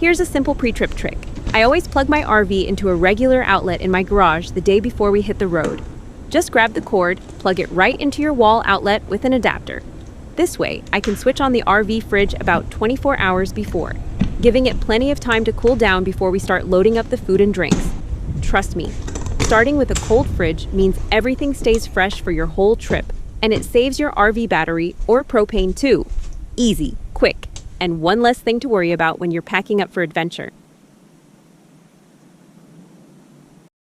Here's a simple pre-trip trick. I always plug my RV into a regular outlet in my garage the day before we hit the road. Just grab the cord, plug it right into your wall outlet with an adapter. This way, I can switch on the RV fridge about 24 hours before, giving it plenty of time to cool down before we start loading up the food and drinks. Trust me, starting with a cold fridge means everything stays fresh for your whole trip, and it saves your RV battery or propane too. Easy, quick, and one less thing to worry about when you're packing up for adventure.